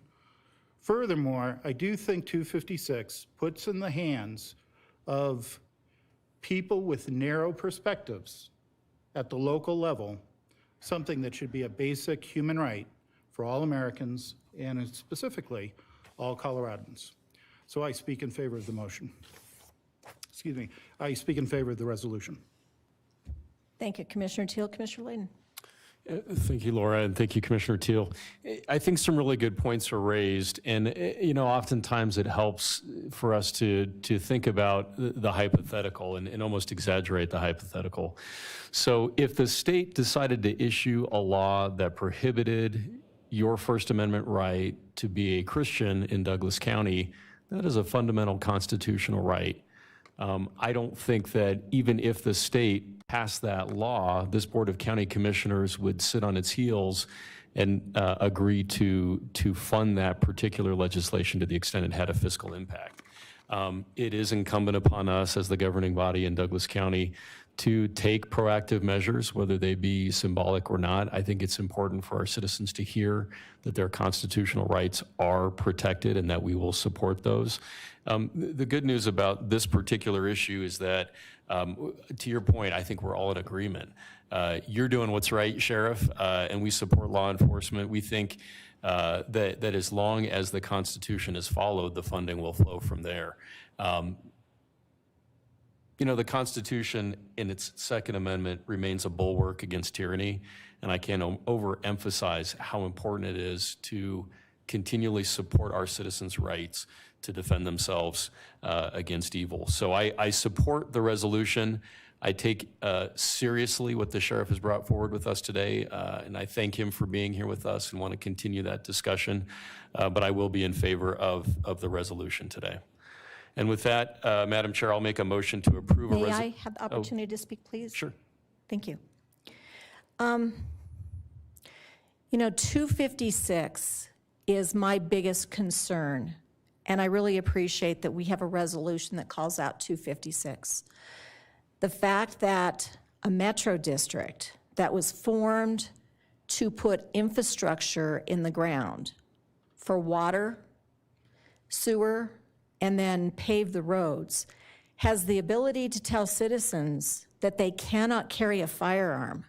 Furthermore, I do think 256 puts in the hands of people with narrow perspectives at the local level something that should be a basic human right for all Americans and specifically all Coloradans. So I speak in favor of the motion. Excuse me, I speak in favor of the resolution. Thank you, Commissioner Teal. Commissioner Layden. Thank you, Laura, and thank you, Commissioner Teal. I think some really good points are raised, and oftentimes it helps for us to think about the hypothetical and almost exaggerate the hypothetical. So if the state decided to issue a law that prohibited your First Amendment right to be a Christian in Douglas County, that is a fundamental constitutional right. I don't think that even if the state passed that law, this Board of County Commissioners would sit on its heels and agree to fund that particular legislation to the extent it had a fiscal impact. It is incumbent upon us as the governing body in Douglas County to take proactive measures, whether they be symbolic or not. I think it's important for our citizens to hear that their constitutional rights are protected and that we will support those. The good news about this particular issue is that, to your point, I think we're all in agreement. You're doing what's right, Sheriff, and we support law enforcement. We think that as long as the Constitution is followed, the funding will flow from there. You know, the Constitution in its Second Amendment remains a bulwark against tyranny, and I can't overemphasize how important it is to continually support our citizens' rights to defend themselves against evil. So I support the resolution. I take seriously what the sheriff has brought forward with us today, and I thank him for being here with us and want to continue that discussion. But I will be in favor of the resolution today. And with that, Madam Chair, I'll make a motion to approve a May resolution. I have the opportunity to speak, please? Sure. Thank you. You know, 256 is my biggest concern, and I really appreciate that we have a resolution that calls out 256. The fact that a metro district that was formed to put infrastructure in the ground for water, sewer, and then pave the roads, has the ability to tell citizens that they cannot carry a firearm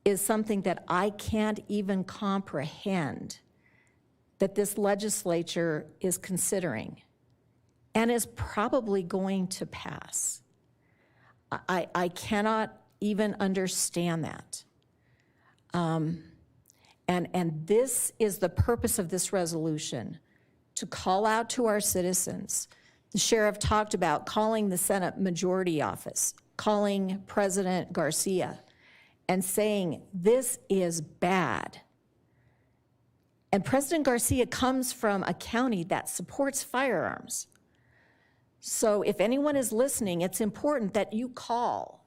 is something that I can't even comprehend that this legislature is considering and is probably going to pass. I cannot even understand that. And this is the purpose of this resolution, to call out to our citizens. The sheriff talked about calling the Senate Majority Office, calling President Garcia, and saying, this is bad. And President Garcia comes from a county that supports firearms. So if anyone is listening, it's important that you call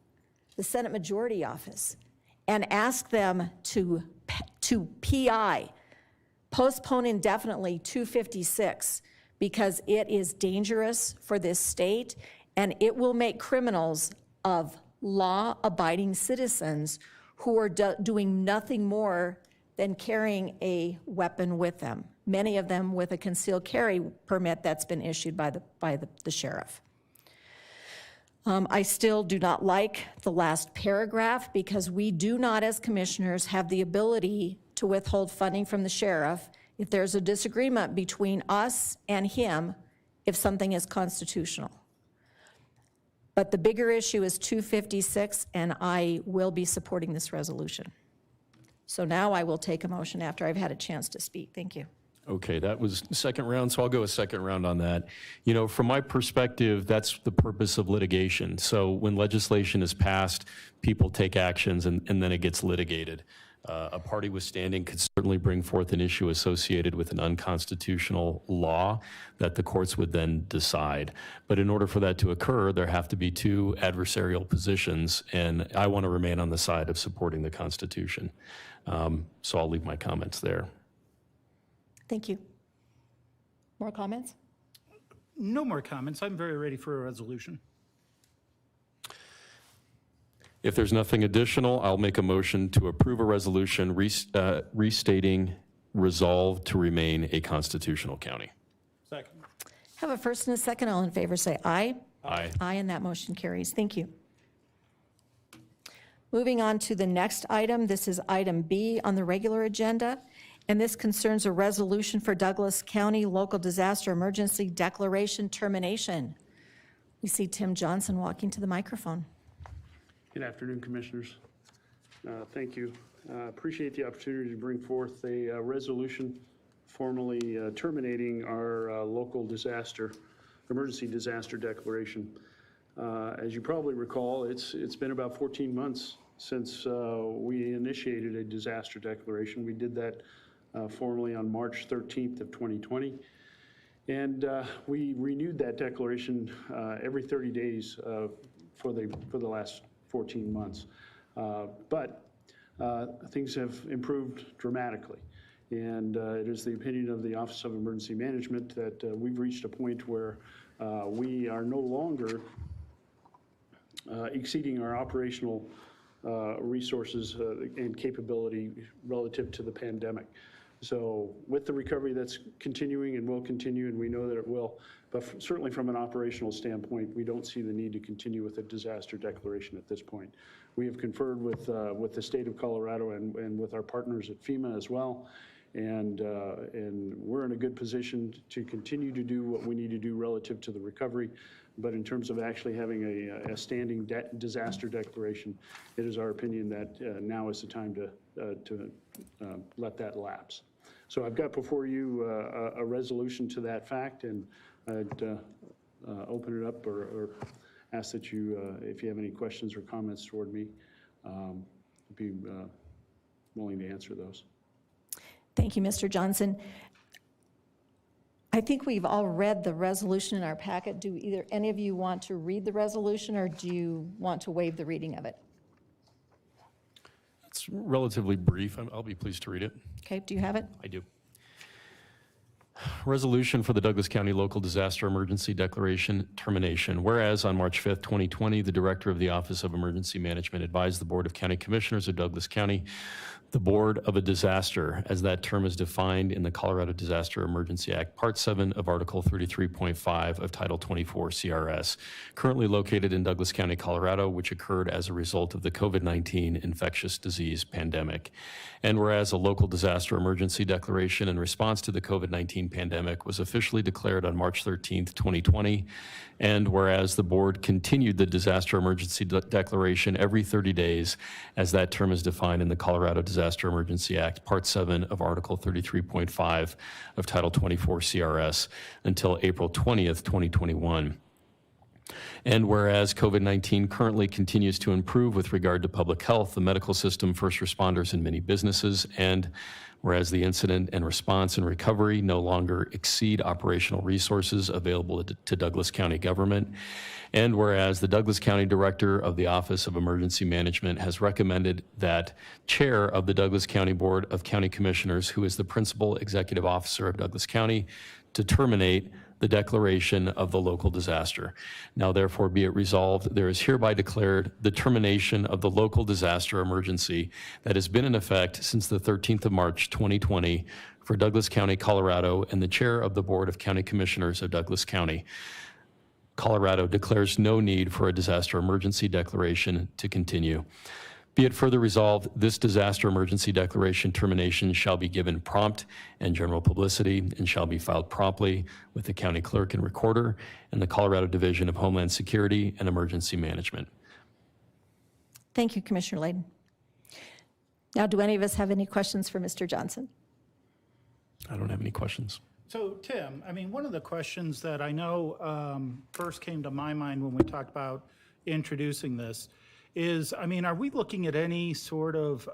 the Senate Majority Office and ask them to PI, postpone indefinitely 256, because it is dangerous for this state and it will make criminals of law-abiding citizens who are doing nothing more than carrying a weapon with them, many of them with a concealed carry permit that's been issued by the sheriff. I still do not like the last paragraph, because we do not, as commissioners, have the ability to withhold funding from the sheriff if there's a disagreement between us and him if something is constitutional. But the bigger issue is 256, and I will be supporting this resolution. So now I will take a motion after I've had a chance to speak. Thank you. Okay, that was the second round, so I'll go a second round on that. You know, from my perspective, that's the purpose of litigation. So when legislation is passed, people take actions and then it gets litigated. A party withstanding could certainly bring forth an issue associated with an unconstitutional law that the courts would then decide. But in order for that to occur, there have to be two adversarial positions, and I want to remain on the side of supporting the Constitution. So I'll leave my comments there. Thank you. More comments? No more comments. I'm very ready for a resolution. If there's nothing additional, I'll make a motion to approve a resolution restating resolve to remain a constitutional county. Second. Have a first and a second. All in favor say aye. Aye. Aye, and that motion carries. Thank you. Moving on to the next item. This is item B on the regular agenda, and this concerns a resolution for Douglas County Local Disaster Emergency Declaration termination. We see Tim Johnson walking to the microphone. Good afternoon, Commissioners. Thank you. Appreciate the opportunity to bring forth a resolution formally terminating our local emergency disaster declaration. As you probably recall, it's been about 14 months since we initiated a disaster declaration. We did that formally on March 13th of 2020. And we renewed that declaration every 30 days for the last 14 months. But things have improved dramatically. And it is the opinion of the Office of Emergency Management that we've reached a point where we are no longer exceeding our operational resources and capability relative to the pandemic. So with the recovery that's continuing and will continue, and we know that it will, but certainly from an operational standpoint, we don't see the need to continue with a disaster declaration at this point. We have conferred with the state of Colorado and with our partners at FEMA as well, and we're in a good position to continue to do what we need to do relative to the recovery. But in terms of actually having a standing disaster declaration, it is our opinion that now is the time to let that lapse. So I've got before you a resolution to that fact, and I'd open it up or ask that you, if you have any questions or comments toward me, I'd be willing to answer those. Thank you, Mr. Johnson. I think we've all read the resolution in our packet. Do either any of you want to read the resolution, or do you want to waive the reading of it? It's relatively brief. I'll be pleased to read it. Okay, do you have it? I do. Resolution for the Douglas County Local Disaster Emergency Declaration termination. Whereas on March 5th, 2020, the Director of the Office of Emergency Management advised the Board of County Commissioners of Douglas County the board of a disaster, as that term is defined in the Colorado Disaster Emergency Act, Part 7 of Article 33.5 of Title 24 CRS, currently located in Douglas County, Colorado, which occurred as a result of the COVID-19 infectious disease pandemic. And whereas a local disaster emergency declaration in response to the COVID-19 pandemic was officially declared on March 13th, 2020, and whereas the board continued the disaster emergency declaration every 30 days, as that term is defined in the Colorado Disaster Emergency Act, Part 7 of Article 33.5 of Title 24 CRS, until April 20th, 2021. And whereas COVID-19 currently continues to improve with regard to public health, the medical system, first responders, and many businesses, and whereas the incident and response and recovery no longer exceed operational resources available to Douglas County government, and whereas the Douglas County Director of the Office of Emergency Management has recommended that Chair of the Douglas County Board of County Commissioners, who is the principal executive officer of Douglas County, to terminate the declaration of the local disaster. Now therefore be it resolved, there is hereby declared the termination of the local disaster emergency that has been in effect since the 13th of March, 2020 for Douglas County, Colorado, and the Chair of the Board of County Commissioners of Douglas County. Colorado declares no need for a disaster emergency declaration to continue. Be it further resolved, this disaster emergency declaration termination shall be given prompt and general publicity and shall be filed promptly with the county clerk and recorder and the Colorado Division of Homeland Security and Emergency Management. Thank you, Commissioner Layden. Now, do any of us have any questions for Mr. Johnson? I don't have any questions. So Tim, I mean, one of the questions that I know first came to my mind when we talked about introducing this is, I mean, are we looking at any sort of,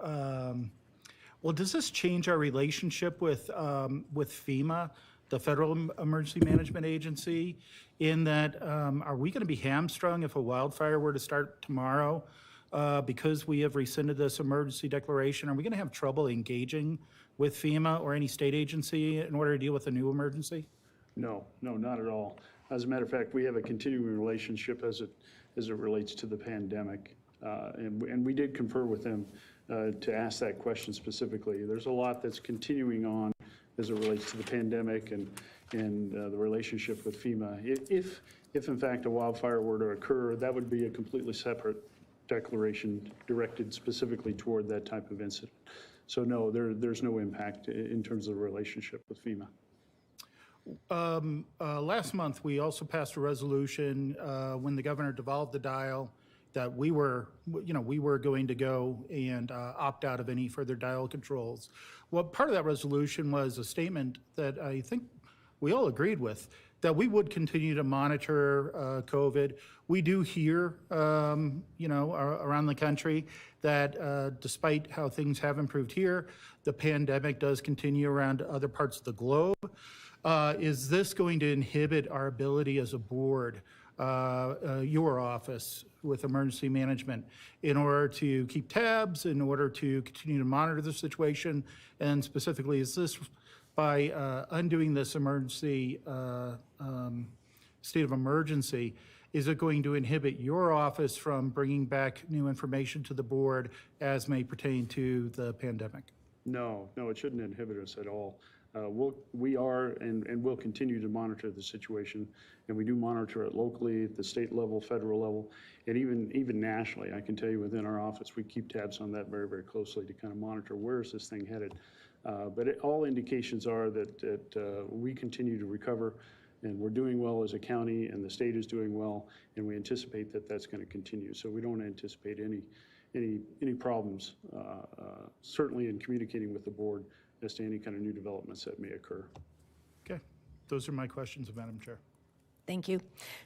well, does this change our relationship with FEMA, the Federal Emergency Management Agency, in that are we going to be hamstrung if a wildfire were to start tomorrow because we have rescinded this emergency declaration? Are we going to have trouble engaging with FEMA or any state agency in order to deal with a new emergency? No, not at all. As a matter of fact, we have a continuing relationship as it relates to the pandemic. And we did confer with them to ask that question specifically. There's a lot that's continuing on as it relates to the pandemic and the relationship with FEMA. If in fact a wildfire were to occur, that would be a completely separate declaration directed specifically toward that type of incident. So no, there's no impact in terms of the relationship with FEMA. Last month, we also passed a resolution when the governor devolved the dial that we were going to go and opt out of any further dial controls. Well, part of that resolution was a statement that I think we all agreed with, that we would continue to monitor COVID. We do hear, around the country that despite how things have improved here, the pandemic does continue around other parts of the globe. Is this going to inhibit our ability as a board, your office with emergency management, in order to keep tabs, in order to continue to monitor the situation? And specifically, is this by undoing this emergency state of emergency, is it going to inhibit your office from bringing back new information to the board as may pertain to the pandemic? No, it shouldn't inhibit us at all. We are and will continue to monitor the situation, and we do monitor it locally, at the state level, federal level, and even nationally. I can tell you within our office, we keep tabs on that very, very closely to kind of monitor where is this thing headed. But all indications are that we continue to recover And we're doing well as a county, and the state is doing well, and we anticipate that that's going to continue. So we don't anticipate any problems, certainly in communicating with the board as to any kind of new developments that may occur. Okay, those are my questions, Madam Chair. Thank you.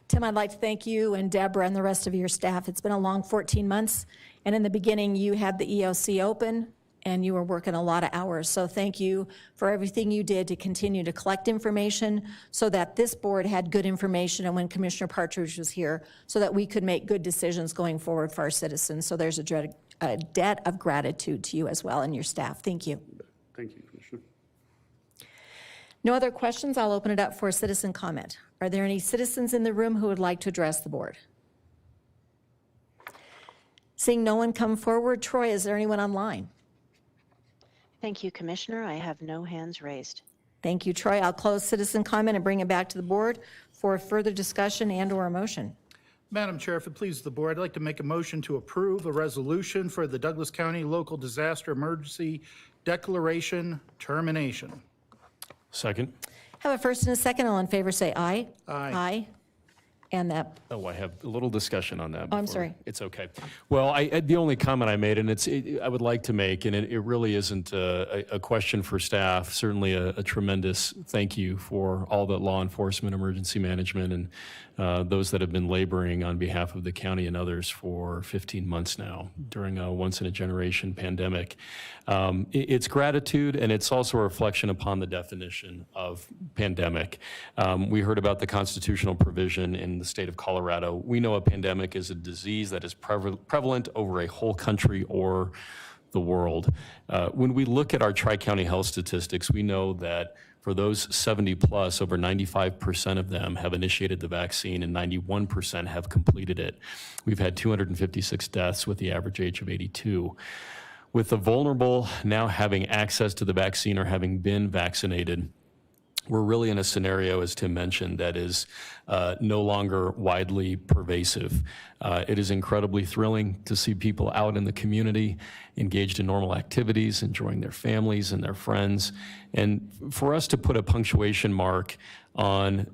Tim, I'd like to thank you and Deborah and the rest of your staff. It's been a long 14 months, and in the beginning, you had the EOC open, and you were working a lot of hours. So thank you for everything you did to continue to collect information so that this board had good information, and when Commissioner Partridge was here, so that we could make good decisions going forward for our citizens. So there's a debt of gratitude to you as well and your staff. Thank you. Thank you, Commissioner. No other questions? I'll open it up for citizen comment. Are there any citizens in the room who would like to address the board? Seeing no one come forward, Troy, is there anyone online? Thank you, Commissioner. I have no hands raised. Thank you, Troy. I'll close citizen comment and bring it back to the board for further discussion and/or a motion. Madam Chair, if it pleases the board, I'd like to make a motion to approve a resolution for the Douglas County Local Disaster Emergency Declaration termination. Second. Have a first and a second. All in favor, say aye. Aye. Aye. And that, Oh, I have a little discussion on that. I'm before. sorry. It's okay. Well, the only comment I made, and I would like to make, and it really isn't a question for staff, certainly a tremendous thank you for all the law enforcement, emergency management, and those that have been laboring on behalf of the county and others for 15 months now during a once-in-a-generation pandemic. It's gratitude, and it's also a reflection upon the definition of pandemic. We heard about the constitutional provision in the state of Colorado. We know a pandemic is a disease that is prevalent over a whole country or the world. When we look at our Tri-County health statistics, we know that for those 70 plus, over 95% of them have initiated the vaccine and 91% have completed it. We've had 256 deaths with the average age of 82. With the vulnerable now having access to the vaccine or having been vaccinated, we're really in a scenario, as Tim mentioned, that is no longer widely pervasive. It is incredibly thrilling to see people out in the community, engaged in normal activities, enjoying their families and their friends. And for us to put a punctuation mark on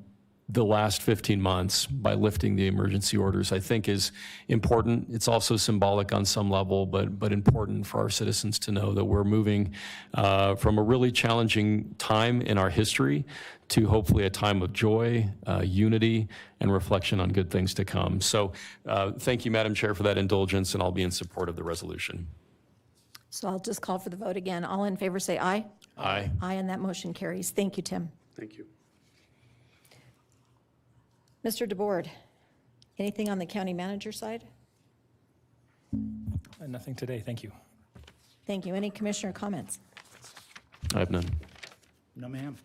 the last 15 months by lifting the emergency orders, I think is important. It's also symbolic on some level, but important for our citizens to know that we're moving from a really challenging time in our history to hopefully a time of joy, unity, and reflection on good things to come. So thank you, Madam Chair, for that indulgence, and I'll be in support of the resolution. so I'll just call for the vote again. All in favor, say aye. Aye. Aye, and that motion carries. Thank you, Tim. Thank you. Mr. DeBoard, anything on the county manager side? Nothing today, thank you. Thank you. Any commissioner comments? I have none. No, ma'am.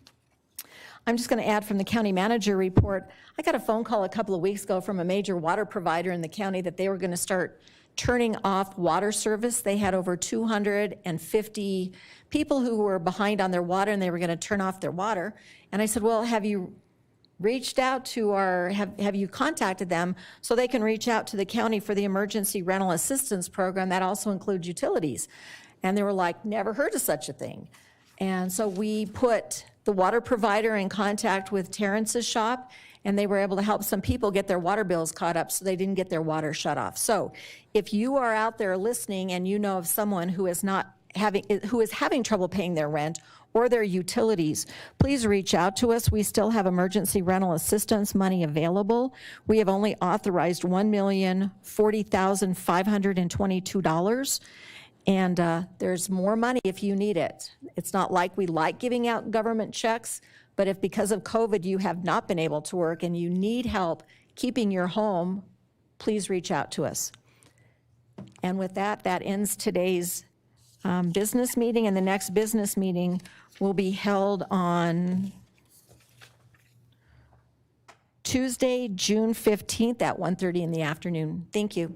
I'm just going to add from the county manager report, I got a phone call a couple of weeks ago from a major water provider in the county that they were going to start turning off water service. They had over 250 people who were behind on their water, and they were going to turn off their water. And I said, well, have you reached out to have you contacted them so they can reach out to the county for the emergency rental assistance program that also includes utilities? And they were like, never heard of such a thing. And so we put the water provider in contact with Terrence's shop, and they were able to help some people get their water bills caught up so they didn't get their water shut off. So if you are out there listening and you know of someone who is having trouble paying their rent or their utilities, please reach out to us. We still have emergency rental assistance money available. We have only authorized $1,040,522. And there's more money if you need it. It's not like we like giving out government checks, but if because of COVID you have not been able to work and you need help keeping your home, please reach out to us. And with that, that ends today's business meeting, and the next business meeting will be held on Tuesday, June 15th at 1:30 in the afternoon. Thank you.